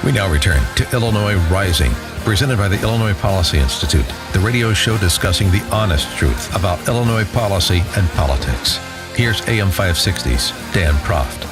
We now return to Illinois Rising, presented by the Illinois Policy Institute, the radio show discussing the honest truth about Illinois policy and politics. Here's AM 560's Dan Proft.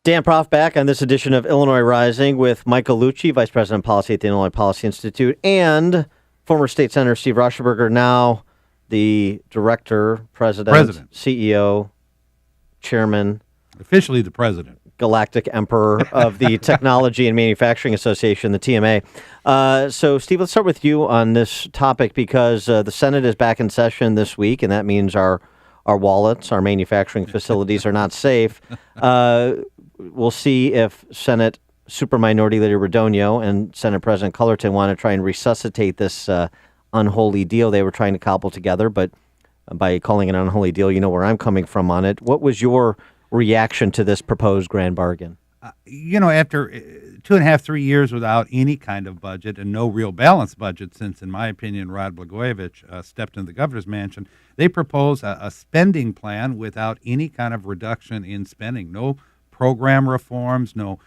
Dan Proft back on this edition of Illinois Rising with Michael Lucci, Vice President of Policy at the Illinois Policy Institute, and former State Senator Steve Rauschenberger, now the Director, President, CEO, Chairman. Officially the President. Galactic Emperor of the Technology and Manufacturing Association, the TMA. So, Steve, let's start with you on this topic because the Senate is back in session this week, and that means our wallets, our manufacturing facilities are not safe. We'll see if Senate Superminority Leader Radonio and Senate President Cullerton want to try and resuscitate this unholy deal they were trying to cobble together. But by calling it an unholy deal, you know where I'm coming from on it. What was your reaction to this proposed grand bargain? After 2.5, 3 years without any kind of budget and no real balanced budget since, in my opinion, Rod Blagojevich stepped into the governor's mansion, they propose a spending plan without any kind of reduction in spending. No program reforms, no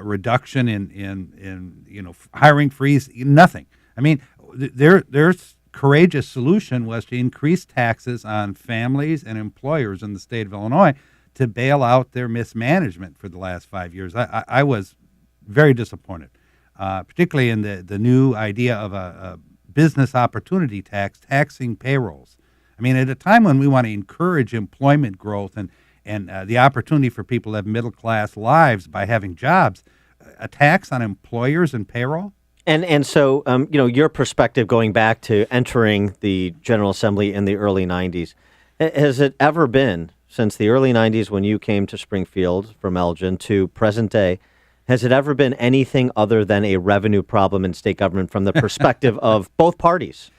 reduction in hiring freeze, nothing. I mean, their courageous solution was to increase taxes on families and employers in the state of Illinois to bail out their mismanagement for the last 5 years. I was very disappointed, particularly in the new idea of a business opportunity tax, taxing payrolls. I mean, at a time when we want to encourage employment growth and the opportunity for people to have middle-class lives by having jobs, a tax on employers and payroll? And so, your perspective going back to entering the General Assembly in the early 90s, has it ever been, since the early 90s when you came to Springfield from Elgin to present day, has it ever been anything other than a revenue problem in state government from the perspective of both parties?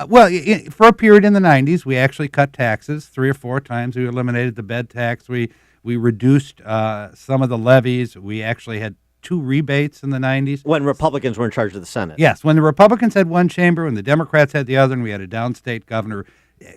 Well, for a period in the 90s, we actually cut taxes 3 or 4 times. We eliminated the bed tax. We reduced some of the levies. We actually had 2 rebates in the 90s. When Republicans were in charge of the Senate. Yes, when the Republicans had one chamber and the Democrats had the other, and we had a downstate governor,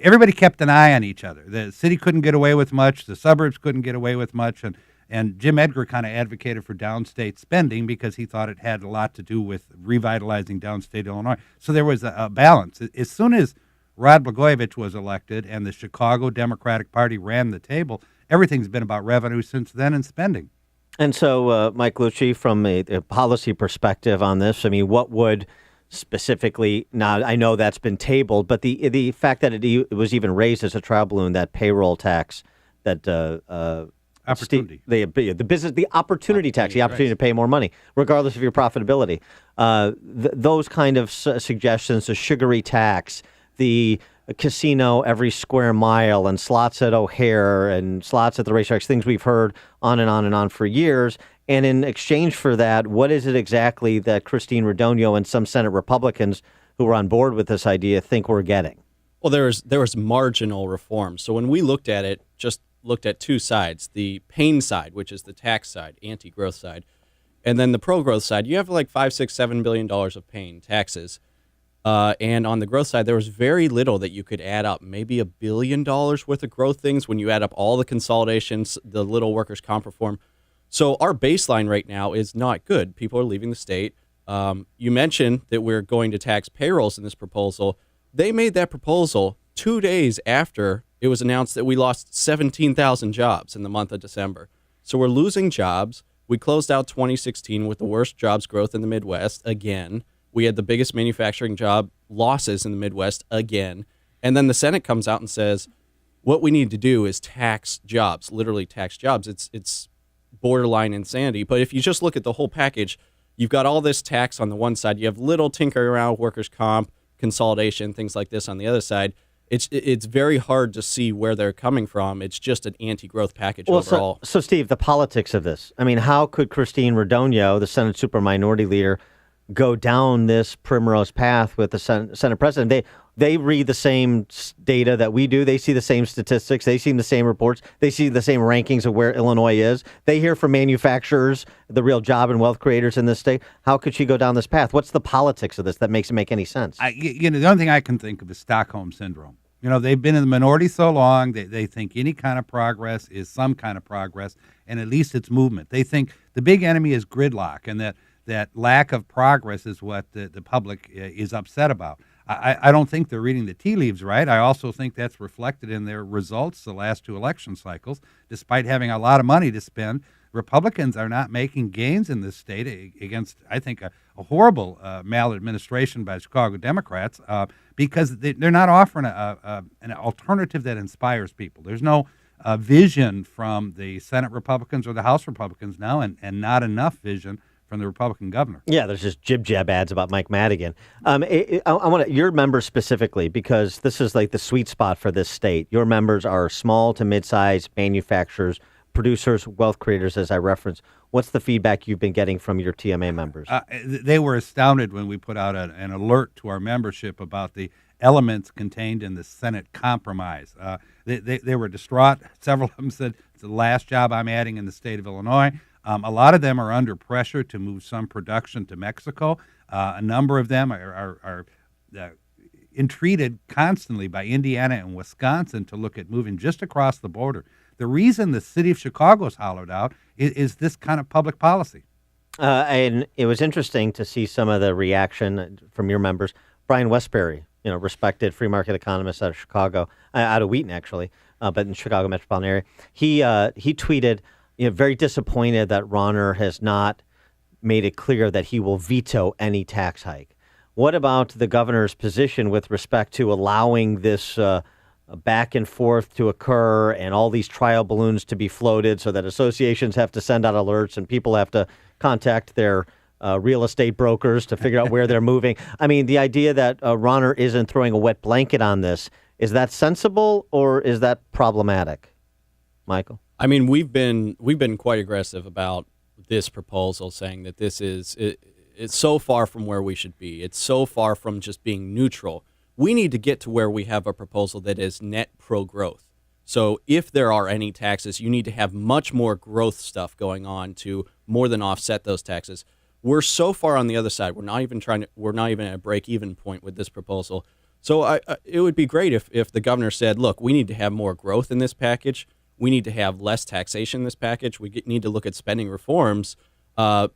everybody kept an eye on each other. The city couldn't get away with much. The suburbs couldn't get away with much. And Jim Edgar kind of advocated for downstate spending because he thought it had a lot to do with revitalizing downstate Illinois. So there was a balance. As soon as Rod Blagojevich was elected and the Chicago Democratic Party ran the table, everything's been about revenue since then and spending. And so, Mike Lucci, from a policy perspective on this, I mean, what would specifically, now I know that's been tabled, but the fact that it was even raised as a trial balloon, that payroll tax, that opportunity, the opportunity tax, the opportunity to pay more money, regardless of your profitability, those kind of suggestions, the sugary tax, the casino every square mile, and slots at O'Hare and slots at the racetracks, things we've heard on and on and on for years. And in exchange for that, what is it exactly that Christine Radonio and some Senate Republicans who were on board with this idea think we're getting? Well, there was marginal reform. So when we looked at it, just looked at 2 sides, the pain side, which is the tax side, anti-growth side, and then the pro-growth side. You have like $5, $6, $7 billion of pain taxes. And on the growth side, there was very little that you could add up, maybe $1 billion worth of growth things when you add up all the consolidations, the little workers' comp reform. So our baseline right now is not good. People are leaving the state. You mentioned that we're going to tax payrolls in this proposal. They made that proposal 2 days after it was announced that we lost 17,000 jobs in the month of December. So we're losing jobs. We closed out 2016 with the worst jobs growth in the Midwest again. We had the biggest manufacturing job losses in the Midwest again. And then the Senate comes out and says, what we need to do is tax jobs, literally tax jobs. It's borderline insanity. But if you just look at the whole package, you've got all this tax on the one side. You have little tinkering around workers' comp, consolidation, things like this on the other side. It's very hard to see where they're coming from. It's just an anti-growth package overall. So, Steve, the politics of this. I mean, how could Christine Radonio, the Senate Superminority Leader, go down this primrose path with the Senate President? They read the same data that we do. They see the same statistics. They see the same reports. They see the same rankings of where Illinois is. They hear from manufacturers, the real job and wealth creators in this state. How could she go down this path? What's the politics of this that makes it make any sense? The only thing I can think of is Stockholm Syndrome. They've been in the minority so long, they think any kind of progress is some kind of progress, and at least it's movement. They think the big enemy is gridlock, and that lack of progress is what the public is upset about. I don't think they're reading the tea leaves right. I also think that's reflected in their results the last two election cycles. Despite having a lot of money to spend, Republicans are not making gains in this state against, I think, a horrible maladministration by Chicago Democrats because they're not offering an alternative that inspires people. There's no vision from the Senate Republicans or the House Republicans now, and not enough vision from the Republican governor. Yeah, there's just jib-jab ads about Mike Madigan. I want your members specifically, because this is like the sweet spot for this state. Your members are small to mid-sized manufacturers, producers, wealth creators, as I referenced. What's the feedback you've been getting from your TMA members? They were astounded when we put out an alert to our membership about the elements contained in the Senate compromise. They were distraught. Several of them said, it's the last job I'm adding in the state of Illinois. A lot of them are under pressure to move some production to Mexico. A number of them are entreated constantly by Indiana and Wisconsin to look at moving just across the border. The reason the city of Chicago's hollowed out is this kind of public policy. And it was interesting to see some of the reaction from your members. Brian Westbury, respected free market economist out of Chicago, out of Wheaton actually, but in Chicago metropolitan area. He tweeted, very disappointed that Rauner has not made it clear that he will veto any tax hike. What about the governor's position with respect to allowing this back and forth to occur and all these trial balloons to be floated so that associations have to send out alerts and people have to contact their real estate brokers to figure out where they're moving? I mean, the idea that Rauner isn't throwing a wet blanket on this, is that sensible or is that problematic? Michael? I mean, we've been quite aggressive about this proposal, saying that it's so far from where we should be. It's so far from just being neutral. We need to get to where we have a proposal that is net pro-growth. So if there are any taxes, you need to have much more growth stuff going on to more than offset those taxes. We're so far on the other side. We're not even at a break-even point with this proposal. So it would be great if the governor said, look, we need to have more growth in this package. We need to have less taxation in this package. We need to look at spending reforms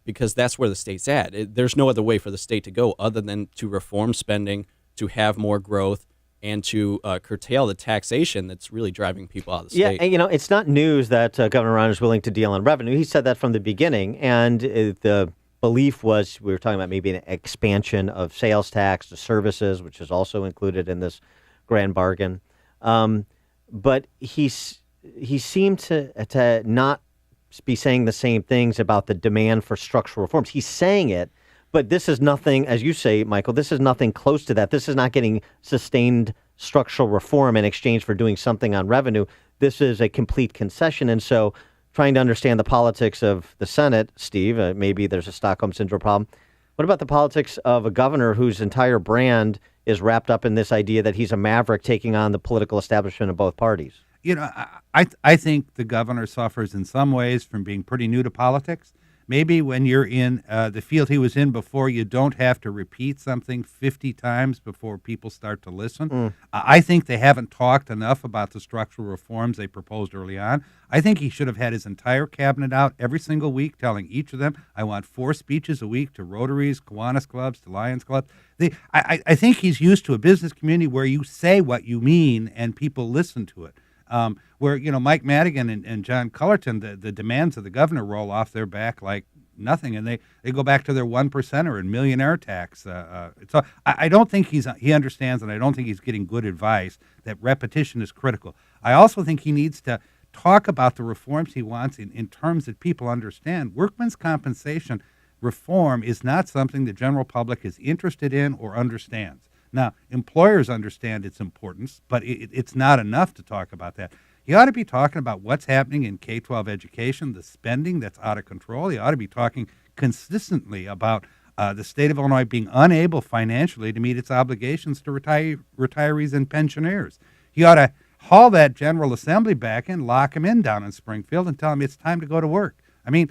because that's where the state's at. There's no other way for the state to go other than to reform spending, to have more growth, and to curtail the taxation that's really driving people out of the state. Yeah, and, it's not news that Governor Rauner is willing to deal on revenue. He said that from the beginning, and the belief was we were talking about maybe an expansion of sales tax to services, which is also included in this grand bargain. But he seemed to not be saying the same things about the demand for structural reforms. He's saying it, but this is nothing, as you say, Michael, this is nothing close to that. This is not getting sustained structural reform in exchange for doing something on revenue. This is a complete concession. And so trying to understand the politics of the Senate, Steve, maybe there's a Stockholm Syndrome problem. What about the politics of a governor whose entire brand is wrapped up in this idea that he's a maverick taking on the political establishment of both parties? I think the governor suffers in some ways from being pretty new to politics. Maybe when you're in the field he was in before, you don't have to repeat something 50 times before people start to listen. I think they haven't talked enough about the structural reforms they proposed early on. I think he should have had his entire cabinet out every single week telling each of them, I want 4 speeches a week to Rotaries, Kiwanis clubs, to Lions clubs. I think he's used to a business community where you say what you mean and people listen to it. Where Mike Madigan and John Cullerton, the demands of the governor roll off their back like nothing, and they go back to their 1%er and millionaire tax. So I don't think he understands, and I don't think he's getting good advice that repetition is critical. I also think he needs to talk about the reforms he wants in terms that people understand. Workmen's compensation reform is not something the general public is interested in or understands. Now, employers understand its importance, but it's not enough to talk about that. He ought to be talking about what's happening in K-12 education, the spending that's out of control. He ought to be talking consistently about the state of Illinois being unable financially to meet its obligations to retirees and pensioners. He ought to haul that General Assembly back in, lock him in down in Springfield, and tell him it's time to go to work. I mean,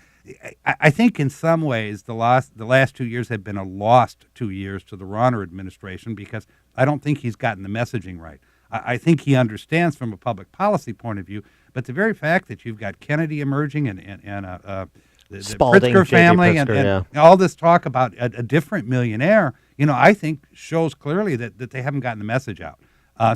I think in some ways the last 2 years have been a lost 2 years to the Rauner administration because I don't think he's gotten the messaging right. I think he understands from a public policy point of view, but the very fact that you've got Kennedy emerging and the Spalding, Pritzker J.J. family Pritzker, and all this talk about a different millionaire, I think shows clearly that they haven't gotten the message out.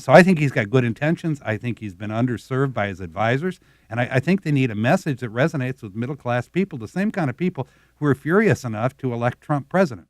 So I think he's got good intentions. I think he's been underserved by his advisors. And I think they need a message that resonates with middle-class people, the same kind of people who are furious enough to elect Trump president.